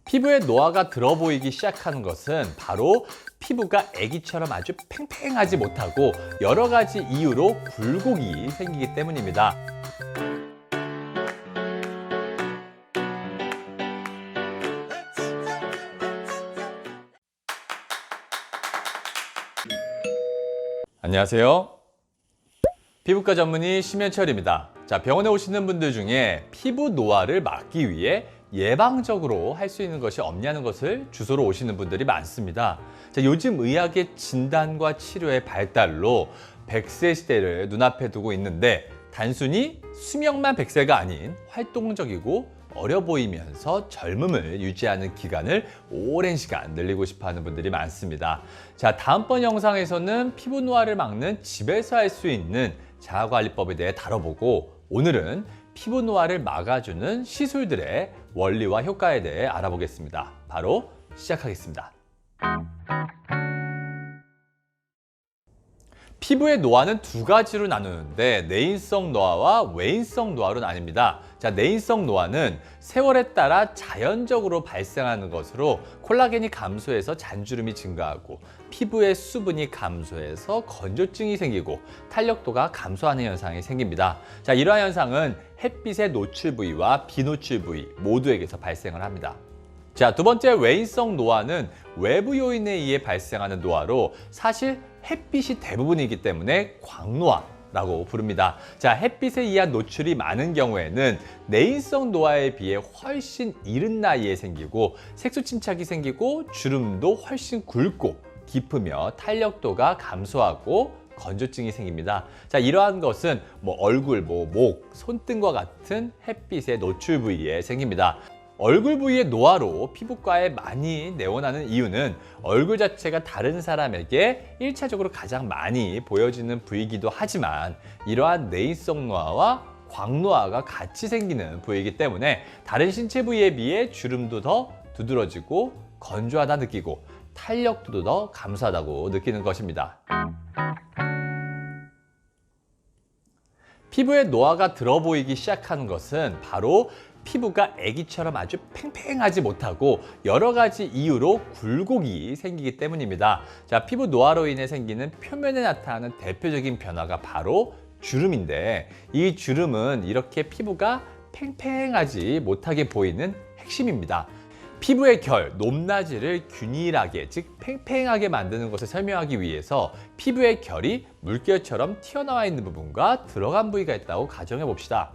피부에 노화가 들어 보이기 시작하는 것은 바로 피부가 아기처럼 아주 팽팽하지 못하고 여러 가지 이유로 굴곡이 생기기 때문입니다. 안녕하세요. 피부과 전문의 심현철입니다. 자, 병원에 오시는 분들 중에 피부 노화를 막기 위해 예방적으로 할 수 있는 것이 없냐는 것을 주소로 오시는 분들이 많습니다. 자, 요즘 의학의 진단과 치료의 발달로 100세 시대를 눈앞에 두고 있는데 단순히 수명만 100세가 아닌 활동적이고 어려 보이면서 젊음을 유지하는 기간을 오랜 시간 늘리고 싶어 하는 분들이 많습니다. 자, 다음번 영상에서는 피부 노화를 막는 집에서 할 수 있는 자아관리법에 대해 다뤄보고, 오늘은 피부 노화를 막아주는 시술들의 원리와 효과에 대해 알아보겠습니다. 바로 시작하겠습니다. 피부의 노화는 두 가지로 나누는데 내인성 노화와 외인성 노화로 나뉩니다. 자, 내인성 노화는 세월에 따라 자연적으로 발생하는 것으로 콜라겐이 감소해서 잔주름이 증가하고 피부의 수분이 감소해서 건조증이 생기고 탄력도가 감소하는 현상이 생깁니다. 자, 이러한 현상은 햇빛의 노출 부위와 비노출 부위 모두에게서 발생을 합니다. 자, 두 번째 외인성 노화는 외부 요인에 의해 발생하는 노화로 사실 햇빛이 대부분이기 때문에 광노화라고 부릅니다. 자, 햇빛에 의한 노출이 많은 경우에는 내인성 노화에 비해 훨씬 이른 나이에 생기고 색소 침착이 생기고 주름도 훨씬 굵고 깊으며 탄력도가 감소하고 건조증이 생깁니다. 자, 이러한 것은 얼굴, 목, 손등과 같은 햇빛의 노출 부위에 생깁니다. 얼굴 부위의 노화로 피부과에 많이 내원하는 이유는 얼굴 자체가 다른 사람에게 1차적으로 가장 많이 보여지는 부위이기도 하지만 이러한 내인성 노화와 광노화가 같이 생기는 부위이기 때문에 다른 신체 부위에 비해 주름도 더 두드러지고 건조하다 느끼고 탄력도도 더 감소하다고 느끼는 것입니다. 피부에 노화가 들어 보이기 시작하는 것은 바로 피부가 아기처럼 아주 팽팽하지 못하고 여러 가지 이유로 굴곡이 생기기 때문입니다. 자, 피부 노화로 인해 생기는 표면에 나타나는 대표적인 변화가 바로 주름인데, 이 주름은 이렇게 피부가 팽팽하지 못하게 보이는 핵심입니다. 피부의 결, 높낮이를 균일하게, 즉 팽팽하게 만드는 것을 설명하기 위해서 피부의 결이 물결처럼 튀어나와 있는 부분과 들어간 부위가 있다고 가정해 봅시다.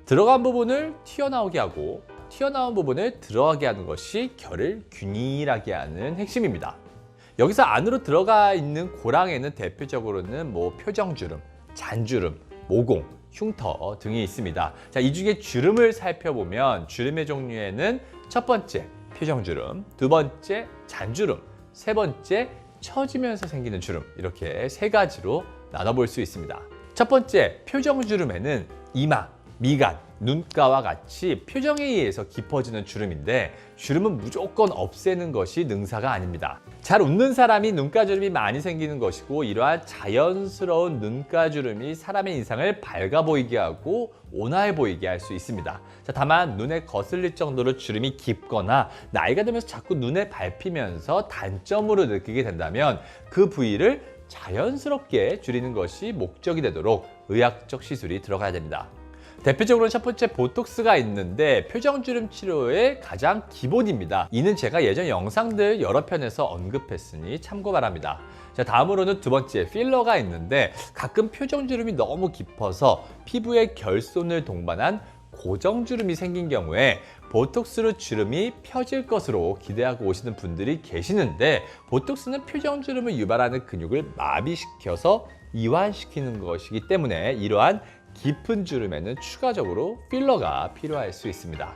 들어간 부분을 튀어나오게 하고 튀어나온 부분을 들어가게 하는 것이 결을 균일하게 하는 핵심입니다. 여기서 안으로 들어가 있는 고랑에는 대표적으로는 표정주름, 잔주름, 모공, 흉터 등이 있습니다. 자, 이 중에 주름을 살펴보면 주름의 종류에는 첫 번째 표정주름, 두 번째 잔주름, 세 번째 처지면서 생기는 주름, 이렇게 세 가지로 나눠볼 수 있습니다. 첫 번째 표정주름에는 이마, 미간, 눈가와 같이 표정에 의해서 깊어지는 주름인데, 주름은 무조건 없애는 것이 능사가 아닙니다. 잘 웃는 사람이 눈가주름이 많이 생기는 것이고, 이러한 자연스러운 눈가주름이 사람의 인상을 밝아 보이게 하고 온화해 보이게 할 수 있습니다. 자, 다만 눈에 거슬릴 정도로 주름이 깊거나 나이가 들면서 자꾸 눈에 밟히면서 단점으로 느끼게 된다면 그 부위를 자연스럽게 줄이는 것이 목적이 되도록 의학적 시술이 들어가야 됩니다. 대표적으로 첫 번째 보톡스가 있는데 표정주름 치료의 가장 기본입니다. 이는 제가 예전 영상들 여러 편에서 언급했으니 참고 바랍니다. 자, 다음으로는 두 번째 필러가 있는데, 가끔 표정주름이 너무 깊어서 피부에 결손을 동반한 고정주름이 생긴 경우에 보톡스로 주름이 펴질 것으로 기대하고 오시는 분들이 계시는데, 보톡스는 표정주름을 유발하는 근육을 마비시켜서 이완시키는 것이기 때문에 이러한 깊은 주름에는 추가적으로 필러가 필요할 수 있습니다.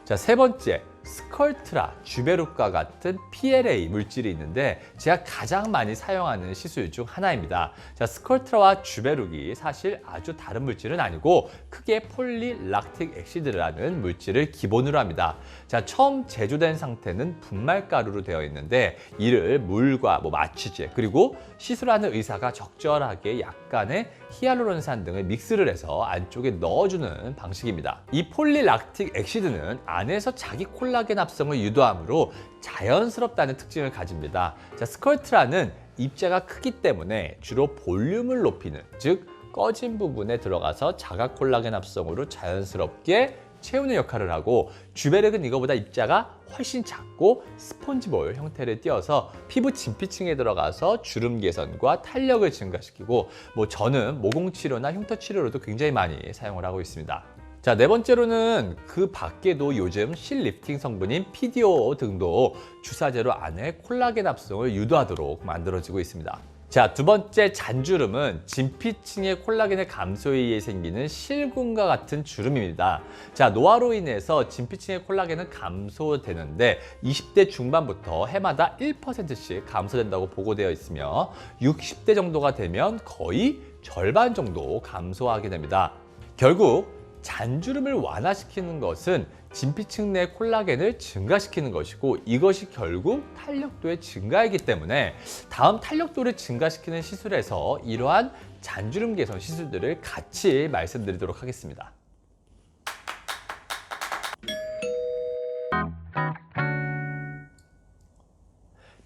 자, 세 번째, 스컬트라, 주베룩과 같은 PLA 물질이 있는데 제가 가장 많이 사용하는 시술 중 하나입니다. 자, 스컬트라와 주베룩이 사실 아주 다른 물질은 아니고 크게 폴리락틱 액시드라는 물질을 기본으로 합니다. 자, 처음 제조된 상태는 분말가루로 되어 있는데 이를 물과 마취제 그리고 시술하는 의사가 적절하게 약간의 히알루론산 등을 믹스를 해서 안쪽에 넣어주는 방식입니다. 이 폴리락틱 액시드는 안에서 자기 콜라 콜라겐 합성을 유도하므로 자연스럽다는 특징을 가집니다. 자, 스컬트라는 입자가 크기 때문에 주로 볼륨을 높이는, 즉 꺼진 부분에 들어가서 자가 콜라겐 합성으로 자연스럽게 채우는 역할을 하고, 쥬베르그는 이거보다 입자가 훨씬 작고 스폰지볼 형태를 띄어서 피부 진피층에 들어가서 주름 개선과 탄력을 증가시키고, 저는 모공 치료나 흉터 치료로도 굉장히 많이 사용을 하고 있습니다. 자, 네 번째로는 그 밖에도 요즘 실 리프팅 성분인 PDO 등도 주사제로 안에 콜라겐 합성을 유도하도록 만들어지고 있습니다. 자, 두 번째 잔주름은 진피층의 콜라겐의 감소에 의해 생기는 실금과 같은 주름입니다. 자, 노화로 인해서 진피층의 콜라겐은 감소되는데 20대 중반부터 해마다 1%씩 감소된다고 보고되어 있으며 60대 정도가 되면 거의 절반 정도 감소하게 됩니다. 결국 잔주름을 완화시키는 것은 진피층 내 콜라겐을 증가시키는 것이고, 이것이 결국 탄력도의 증가이기 때문에 다음 탄력도를 증가시키는 시술에서 이러한 잔주름 개선 시술들을 같이 말씀드리도록 하겠습니다.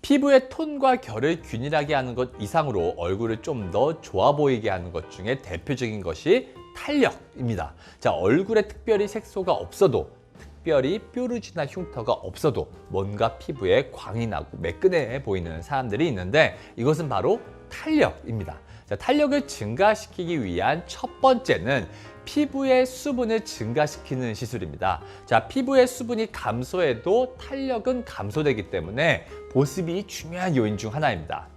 피부의 톤과 결을 균일하게 하는 것 이상으로 얼굴을 좀 더 좋아 보이게 하는 것 중에 대표적인 것이 탄력입니다. 자, 얼굴에 특별히 색소가 없어도, 특별히 뾰루지나 흉터가 없어도 뭔가 피부에 광이 나고 매끈해 보이는 사람들이 있는데, 이것은 바로 탄력입니다. 자, 탄력을 증가시키기 위한 첫 번째는 피부의 수분을 증가시키는 시술입니다. 자, 피부의 수분이 감소해도 탄력은 감소되기 때문에 보습이 중요한 요인 중 하나입니다.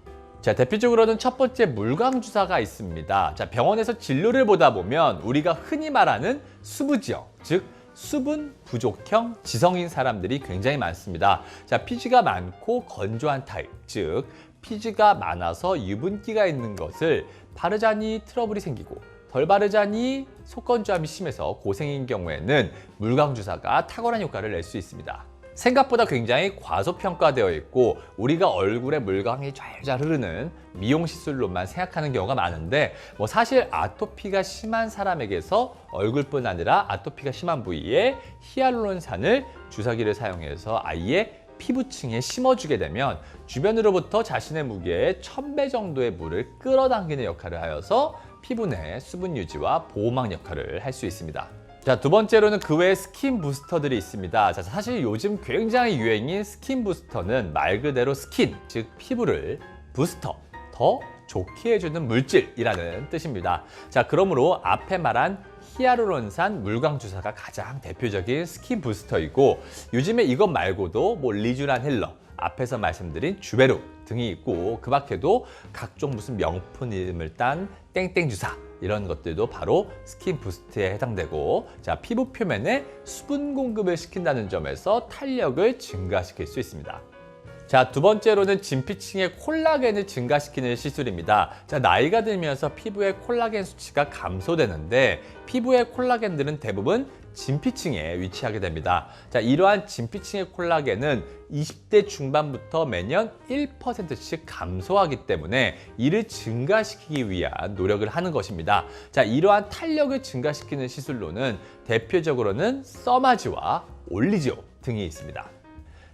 자, 대표적으로는 첫 번째 물광 주사가 있습니다. 자, 병원에서 진료를 보다 보면 우리가 흔히 말하는 수부지형, 즉 수분 부족형 지성인 사람들이 굉장히 많습니다. 자, 피지가 많고 건조한 타입, 즉 피지가 많아서 유분기가 있는 것을 바르자니 트러블이 생기고 덜 바르자니 속건조함이 심해서 고생인 경우에는 물광 주사가 탁월한 효과를 낼 수 있습니다. 생각보다 굉장히 과소평가되어 있고 우리가 얼굴에 물광이 잘 흐르는 미용 시술로만 생각하는 경우가 많은데, 사실 아토피가 심한 사람에게서 얼굴뿐 아니라 아토피가 심한 부위에 히알루론산을 주사기를 사용해서 아예 피부층에 심어주게 되면 주변으로부터 자신의 무게의 1000배 정도의 물을 끌어당기는 역할을 하여서 피부 내 수분 유지와 보호막 역할을 할 수 있습니다. 자, 두 번째로는 그 외에 스킨 부스터들이 있습니다. 자, 사실 요즘 굉장히 유행인 스킨 부스터는 말 그대로 스킨, 즉 피부를 부스터, 더 좋게 해주는 물질이라는 뜻입니다. 자, 그러므로 앞에 말한 히알루론산 물광 주사가 가장 대표적인 스킨 부스터이고, 요즘에 이것 말고도 리쥬란 힐러, 앞에서 말씀드린 쥬베르 등이 있고, 그 밖에도 각종 무슨 명품 이름을 딴 땡땡 주사, 이런 것들도 바로 스킨 부스트에 해당되고, 자, 피부 표면에 수분 공급을 시킨다는 점에서 탄력을 증가시킬 수 있습니다. 자, 두 번째로는 진피층의 콜라겐을 증가시키는 시술입니다. 자, 나이가 들면서 피부의 콜라겐 수치가 감소되는데 피부의 콜라겐들은 대부분 진피층에 위치하게 됩니다. 자, 이러한 진피층의 콜라겐은 20대 중반부터 매년 1%씩 감소하기 때문에 이를 증가시키기 위한 노력을 하는 것입니다. 자, 이러한 탄력을 증가시키는 시술로는 대표적으로는 써마지와 올리지오 등이 있습니다.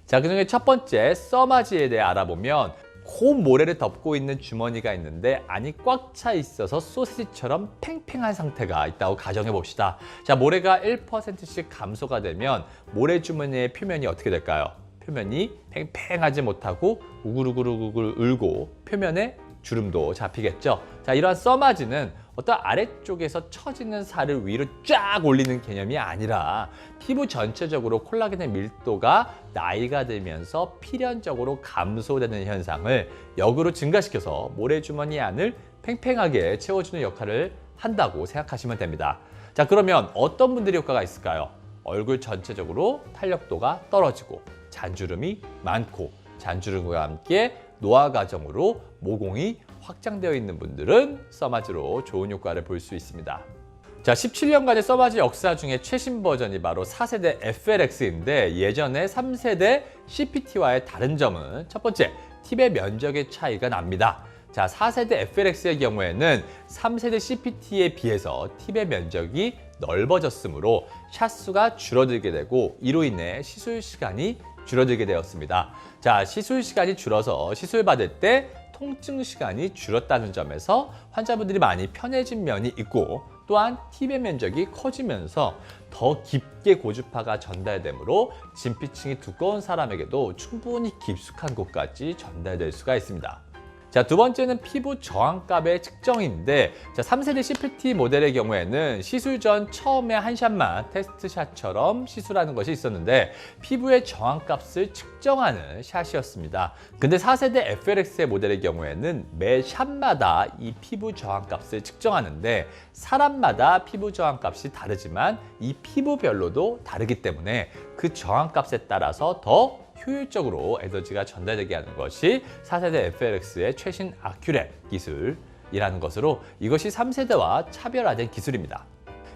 자, 그중에 첫 번째 써마지에 대해 알아보면 코 모래를 덮고 있는 주머니가 있는데 안이 꽉 차 있어서 소시지처럼 팽팽한 상태가 있다고 가정해 봅시다. 자, 모래가 1%씩 감소가 되면 모래 주머니의 표면이 어떻게 될까요? 표면이 팽팽하지 못하고 우글우글우글 울고 표면에 주름도 잡히겠죠. 자, 이러한 써마지는 어떤 아래쪽에서 처지는 살을 위로 쫙 올리는 개념이 아니라 피부 전체적으로 콜라겐의 밀도가 나이가 들면서 필연적으로 감소되는 현상을 역으로 증가시켜서 모래주머니 안을 팽팽하게 채워주는 역할을 한다고 생각하시면 됩니다. 자, 그러면 어떤 분들이 효과가 있을까요? 얼굴 전체적으로 탄력도가 떨어지고 잔주름이 많고 잔주름과 함께 노화 과정으로 모공이 확장되어 있는 분들은 써마지로 좋은 효과를 볼 수 있습니다. 자, 17년간의 써마지 역사 중에 최신 버전이 바로 4세대 FLX인데 예전에 3세대 CPT와의 다른 점은 첫 번째, 팁의 면적의 차이가 납니다. 자, 4세대 FLX의 경우에는 3세대 CPT에 비해서 팁의 면적이 넓어졌으므로 샷수가 줄어들게 되고 이로 인해 시술 시간이 줄어들게 되었습니다. 자, 시술 시간이 줄어서 시술 받을 때 통증 시간이 줄었다는 점에서 환자분들이 많이 편해진 면이 있고 또한 팁의 면적이 커지면서 더 깊게 고주파가 전달되므로 진피층이 두꺼운 사람에게도 충분히 깊숙한 곳까지 전달될 수가 있습니다. 자, 두 번째는 피부 저항값의 측정인데, 자, 3세대 CPT 모델의 경우에는 시술 전 처음에 한 샷만 테스트샷처럼 시술하는 것이 있었는데 피부의 저항값을 측정하는 샷이었습니다. 근데 4세대 FLX의 모델의 경우에는 매 샷마다 이 피부 저항값을 측정하는데 사람마다 피부 저항값이 다르지만 이 피부별로도 다르기 때문에 그 저항값에 따라서 더 효율적으로 에너지가 전달되게 하는 것이 4세대 FLX의 최신 아큐렛 기술이라는 것으로 이것이 3세대와 차별화된 기술입니다.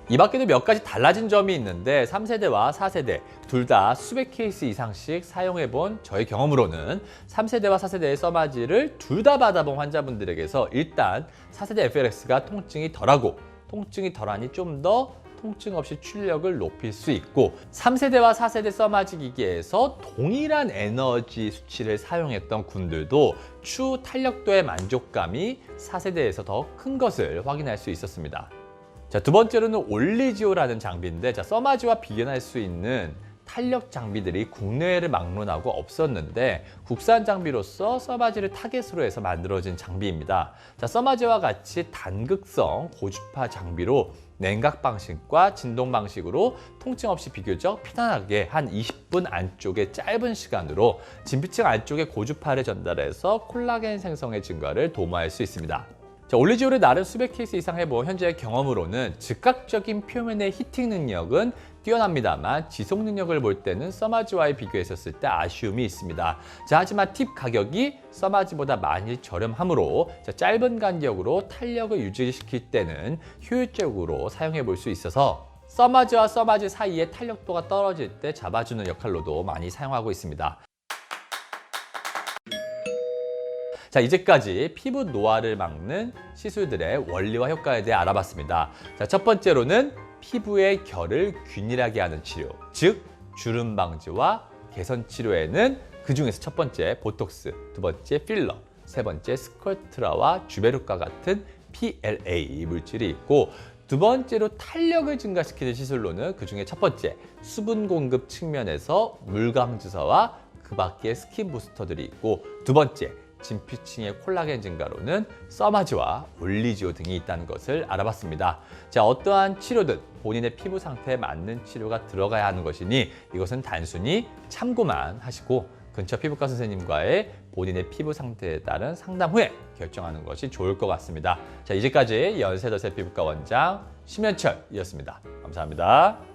이 밖에도 몇 가지 달라진 점이 있는데 3세대와 4세대 둘 다 수백 케이스 이상씩 사용해본 저의 경험으로는 3세대와 4세대의 써마지를 둘 다 받아본 환자분들에게서 일단 4세대 FLX가 통증이 덜하고 통증이 덜하니 좀 더 통증 없이 출력을 높일 수 있고 3세대와 4세대 써마지 기기에서 동일한 에너지 수치를 사용했던 군들도 추후 탄력도의 만족감이 4세대에서 더 큰 것을 확인할 수 있었습니다. 자, 두 번째로는 올리지오라는 장비인데 써마지와 비견할 수 있는 탄력 장비들이 국내외를 막론하고 없었는데 국산 장비로서 써마지를 타겟으로 해서 만들어진 장비입니다. 자, 써마지와 같이 단극성 고주파 장비로 냉각 방식과 진동 방식으로 통증 없이 비교적 편안하게 한 20분 안쪽의 짧은 시간으로 진피층 안쪽에 고주파를 전달해서 콜라겐 생성의 증가를 도모할 수 있습니다. 자, 올리지오를 나름 수백 케이스 이상 해본 현재의 경험으로는 즉각적인 표면의 히팅 능력은 뛰어납니다만 지속 능력을 볼 때는 써마지와의 비교했었을 때 아쉬움이 있습니다. 자, 하지만 팁 가격이 써마지보다 많이 저렴하므로 짧은 간격으로 탄력을 유지시킬 때는 효율적으로 사용해 볼 수 있어서 써마지와 써마지 사이의 탄력도가 떨어질 때 잡아주는 역할로도 많이 사용하고 있습니다. 자, 이제까지 피부 노화를 막는 시술들의 원리와 효과에 대해 알아봤습니다. 자, 첫 번째로는 피부의 결을 균일하게 하는 치료, 즉 주름 방지와 개선 치료에는 그중에서 첫 번째 보톡스, 두 번째 필러, 세 번째 스컬트라와 주베르과 같은 PLA 물질이 있고 두 번째로 탄력을 증가시키는 시술로는 그중에 첫 번째 수분 공급 측면에서 물광주사와 그 밖에 스킨 부스터들이 있고 두 번째 진피층의 콜라겐 증가로는 써마지와 올리지오 등이 있다는 것을 알아봤습니다. 자, 어떠한 치료든 본인의 피부 상태에 맞는 치료가 들어가야 하는 것이니 이것은 단순히 참고만 하시고 근처 피부과 선생님과의 본인의 피부 상태에 따른 상담 후에 결정하는 것이 좋을 것 같습니다. 자, 이제까지 연세더세 피부과 원장 심현철이었습니다. 감사합니다.